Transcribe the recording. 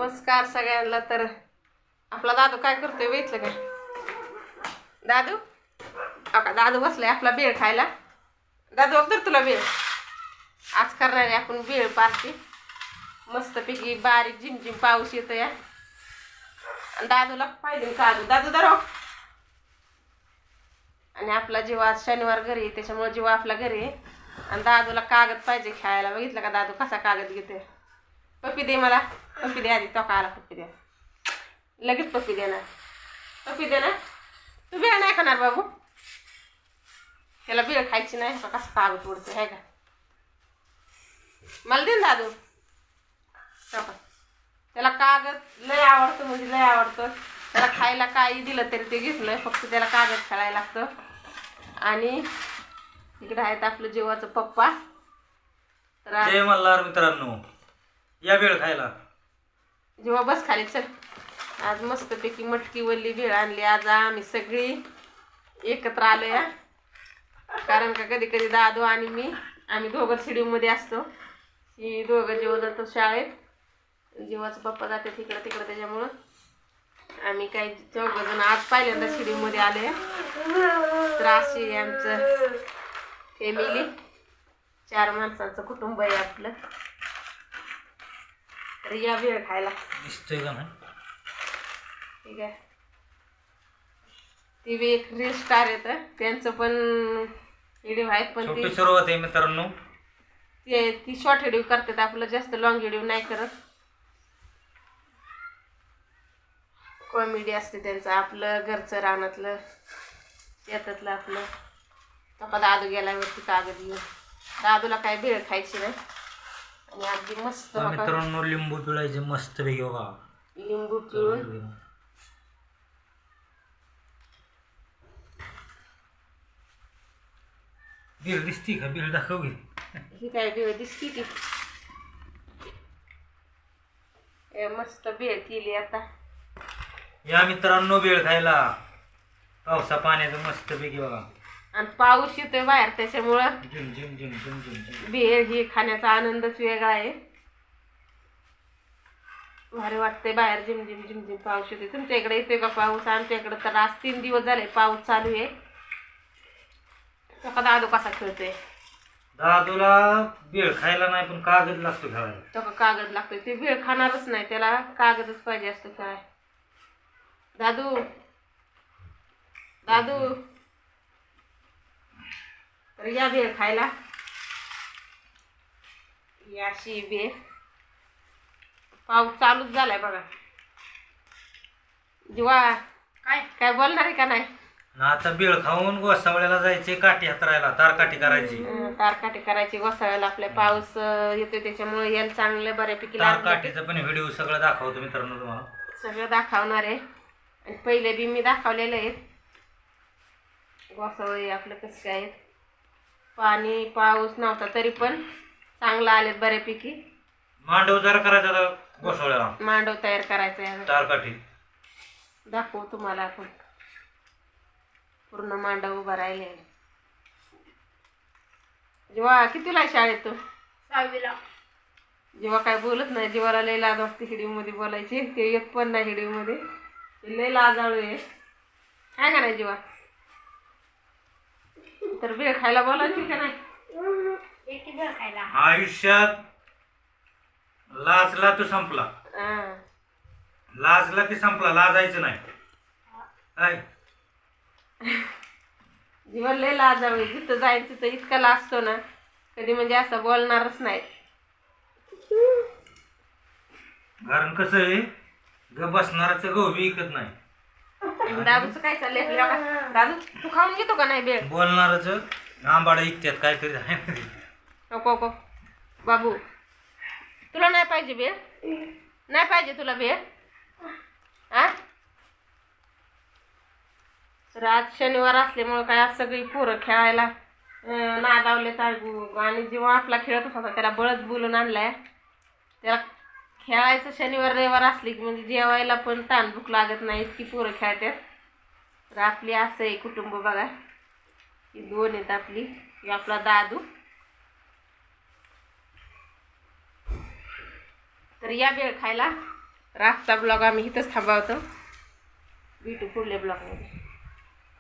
नमस्कार सगळ्यांना. तर आपला दादू काय करतोय बघितलं काय? दादू का दादू बसलाय आपला बेळ खायला. दादू अगदी तुला बेळ आज करणार आहे आपण बेळ पार्टी. मस्तपैकी बारीक झिमझिम पाऊस येतो या. दादूला पाहिजे काजू दादू धरो. आणि आपला जीव आज शनिवार घरी आहे त्याच्यामुळे जीव आपला घरी आहे. आणि दादूला कागद पाहिजे खेळायला. बघितलं का दादू कसा कागद घेतोय. पप्पी दे मला. पप्पी दे आधी. तो का आला पप्पी द्या. लगेच पप्पी देणार. पप्पी दे ना. तू बेळ नाही खाणार बाबू. त्याला बेळ खायची नाही का कसं कागद उडतं आहे का. मला दे ना दादू. त्याला कागद लय आवडतं म्हणजे लय आवडतं. त्याला खायला काही दिलं तरी ते घेतलं. फक्त त्याला कागद खेळायला लागतं. आणि इकडे आहेत आपलं जीवाचं पप्पा. तर जय मल्हार मित्रांनो, या बेळ खायला. जेव्हा बस खाली चल. आज मस्तपैकी मटकी वल्ली भेळ आणली. आज आम्ही सगळी एकत्र आलो या. कारण का कधी कधी दादू आणि मी आम्ही दोघं शिडीमध्ये असतो. ही दोघं जेव्हा जातो शाळेत. जीवाचं पप्पा जाते तिकडं तिकडं त्याच्यामुळं आम्ही काही चौघं जण आज पहिल्यांदा शिडीमध्ये आले. तर अशी आमचं फॅमिली 4 माणसांचं कुटुंब आहे आपलं. तर या वेळ खायला दिसतोय का नाही? ठीक आहे. ती बी एक रील स्टार येतं त्यांचं पण व्हिडिओ आहेत. पण छोटी सुरुवात आहे मित्रांनो. ती शॉर्ट व्हिडिओ करतात. आपलं जास्त लॉंग व्हिडिओ नाही करत. कॉमेडी असते त्यांचं. आपलं घरचं रानातलं शेतातलं आपलं. आता दादू गेल्यावरती कागद घेऊन. दादूला काय भेळ खायची नाही. आणि अगदी मस्त मित्रांनो लिंबू पिळायचे मस्त पैकी बघा. लिंबू पिळून बेळ दिसती का? बेळ दाखव घे. ही काय भेळ दिसती की. मस्त भेळ केली आता. या मित्रांनो बेळ खायला. पावसा पाण्याचं मस्त पैकी बघा. आणि पाऊस येतोय बाहेर त्याच्यामुळं झिम झिम झिम झिम झिम झिम. भेळ ही खाण्याचा आनंदच वेगळा आहे. भारी वाटतंय बाहेर झिमझिम झिमझिम पाऊस येतोय. तुमच्या इकडे येतोय का पाऊस? आमच्या इकडे तर आज 3 दिवस झाले पाऊस चालू आहे. तो दादू कसा खेळतोय. दादूला बेळ खायला नाही पण कागद लागतो खेळायला. तो कागद लागतोय. ते भेळ खाणारच नाही. त्याला कागदच पाहिजे असतो खेळाय. दादू दादू तर या भेळ खायला. याशी भेळ. पाऊस चालूच झालाय बघा. जीवा काय काय बोलणार आहे का नाही? आता बेळ खाऊन गोसावळ्याला जायचे. काठी हातरायला तारकाठी करायची. तारकाठी करायची गोसाव्याला. आपल्या पाऊस येतोय त्याच्यामुळे याला चांगलं बऱ्यापैकी तारकाठीचं पण व्हिडिओ सगळं दाखवतो मित्रांनो तुम्हाला. सगळं दाखवणार आहे. आणि पहिले बी मी दाखवलेलं आहे. गोसावळी आपलं कसं काय पाणी पाऊस नव्हता तरी पण चांगलं आलेत बऱ्यापैकी. मांडव जरा करायचा गोसावळ्याला. मांडव तयार करायचा आहे. तारकाठी दाखवू तुम्हाला आपण. पूर्ण मांडव उभा राहिले. जेव्हा कितीला आहे शाळेत तू? 6वीला. जेव्हा काय बोलत नाही. जीवाला लय लाज वाटते हिडीमध्ये बोलायची. ते येत पण नाही हिडीमध्ये. लय लाजाळू आहे काय का नाही जीवा. तर भेळ खायला बोलायची का नाही? भेळ खायला आयुष्यात लाजला तो संपला. लाजला की संपला. लाजायचं नाही काय. जीवन लय लाजाळू. जिथं जाईल तिथं इतका लाजतो ना. कधी म्हणजे असं बोलणारच नाही. कारण कसं आहे ग बसणाराचं गहू बी विकत नाही. दादूचं काय चाललंय दादू तू खाऊन घेतो का नाही भेळ? बोलणारच आंबाडा इकत्यात काहीतरी आहे. नको बाबू तुला नाही पाहिजे भेळ? नाही पाहिजे तुला भेळ? तर आज शनिवार असल्यामुळे काय आज सगळी पोरं खेळायला नादावले. आणि जेव्हा आपला खेळत होता त्याला बळच बोलून आणलाय. त्याला खेळायचं शनिवार रविवार असली की म्हणजे जेवायला पण ताण भूक लागत नाही. इतकी पोरं खेळतात. तर आपली असं आहे कुटुंब बघा. ही 2 आहेत आपली. ही आपला दादू. तर या भेळ खायला. तर आजचा ब्लॉग आम्ही इथंच थांबवतो. भेटू पुढल्या ब्लॉगमध्ये.